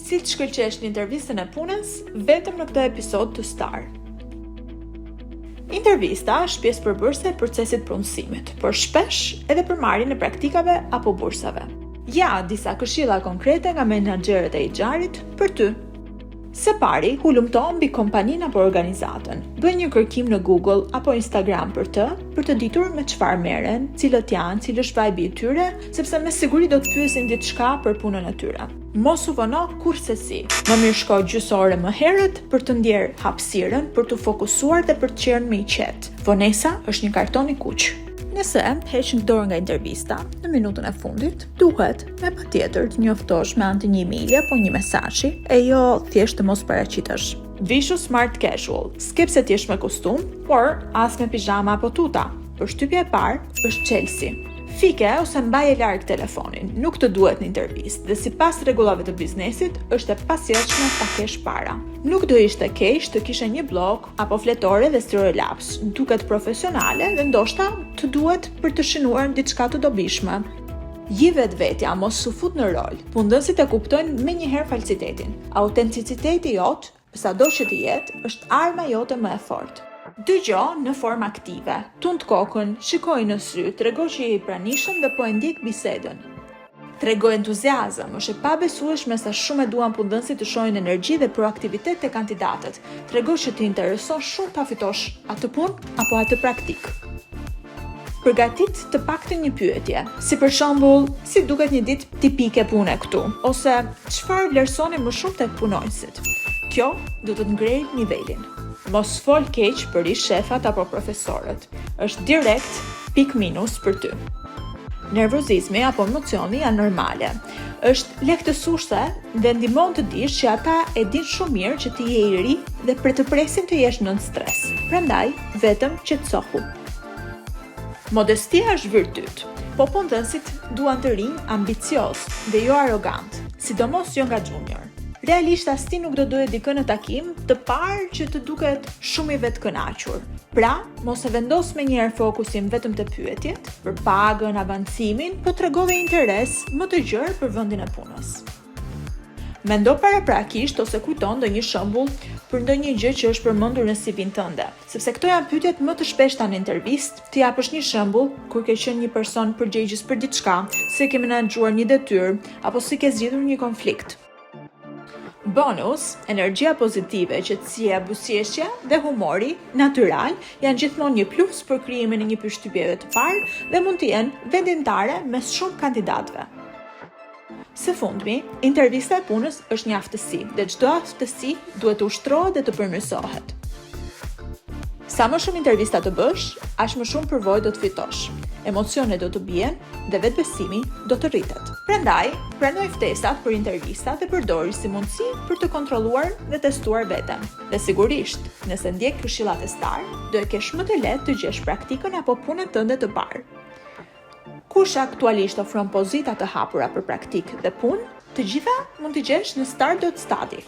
si të shkëlqesh në intervistën e punës vetëm në këtë episod të Star. Intervista është pjesë përbërëse e procesit punësimit, por shpesh edhe për marrjen e praktikave apo bursave. Ja disa këshilla konkrete nga menaxherët e HR-it për ty. Së pari, hulumto mbi kompaninë apo organizatën. Bëj një kërkim në Google apo Instagram për të ditur me çfarë merren, cilët janë, cili është vibe i tyre, sepse me siguri do të pyesin diçka për punën e tyre. Mos u vono kurrësi. Më mirë shko gjysmë ore më herët për të ndjerë hapësirën, për të fokusuar dhe për të qenë më i qetë. Vonesa është një karton i kuq. Nëse heq një dorë nga intervista në minutën e fundit, duhet me patjetër të njoftosh me anë të një emaili apo një mesazhi, e jo thjesht të mos paraqitesh. Vishu smart casual, skep se t'jesh me kostum, por as me pijama apo tuta. Përshtypja e parë është Chelsea. Fike ose mbaje larg telefonin, nuk të duhet në intervistë dhe sipas rregullave të biznesit është e pasjellshme ta kesh para. Nuk do ishte keq të kishe një blog apo fletore dhe stereolaps, duket profesionale dhe ndoshta të duhet për të shënuar diçka të dobishme. Ji vetvetja, mos u fut në rol. Punëdhënësit e kuptojnë menjëherë falsitetin. Autenticiteti jot, sado që të jetë, është arma jote më e fortë. Dëgjo në formë aktive, tund kokën, shikoj në sy, trego që je i pranishëm dhe po e ndjek bisedën. Trego entuziazëm, është e pabesueshme sa shumë e duan punëdhënësit të shohin energji dhe proaktivitet te kandidatët. Trego që të intereson shumë ta fitosh atë punë apo atë praktik. Përgatit të paktën një pyetje, si për shembull, si duket një ditë tipike pune këtu, ose çfarë vlerësoni më shumë tek punonjësit. Kjo do të ngrej nivelin. Mos fol keq për ish shefat apo profesorët. Është direkt pik minus për ty. Nervozizmi apo emocioni janë normale. Është lehtësuese dhe ndihmon të dish që ata e dinë shumë mirë që ti je i ri dhe të presin të jesh nën stres. Prandaj, vetëm qetësohu. Modestia është virtyt, po punëdhënësit duan të rinj ambicioz dhe jo arrogant, sidomos jo nga junior. Realisht as ti nuk do doje dikë në takim të parë që të duket shumë i vetkënaqur. Pra, mos e vendos menjëherë fokusin vetëm te pyetjet, për pagën, avancimin, po tregove interes më të gjerë për vendin e punës. Mendo paraprakisht ose kujton ndonjë shembull për ndonjë gjë që është përmendur në CV-n tënde, sepse këto janë pyetjet më të shpeshta në intervistë. Të japësh një shembull kur ke qenë një person përgjegjës për diçka, si ke menaxhuar një detyrë apo si ke zgjidhur një konflikt. Bonus, energjia pozitive, qetësia, buzëqeshja dhe humori natyral janë gjithmonë një plus për krijimin e një përshtypjeve të parë dhe mund të jenë vendimtare mes shumë kandidatëve. Së fundmi, intervista e punës është një aftësi dhe çdo aftësi duhet të ushtrohet dhe të përmirësohet. Sa më shumë intervista të bësh, aq më shumë përvojë do të fitosh. Emocionet do të bien dhe vetbesimi do të rritet. Prandaj, pranoj ftesat për intervista dhe përdori si mundësi për të kontrolluar dhe testuar veten. Dhe sigurisht, nëse ndjek këshillat e Star, do e kesh më të lehtë të gjesh praktikën apo punën tënde të parë. Kush aktualisht ofron pozita të hapura për praktikë dhe punë, të gjitha mund t'i gjesh në Star.study.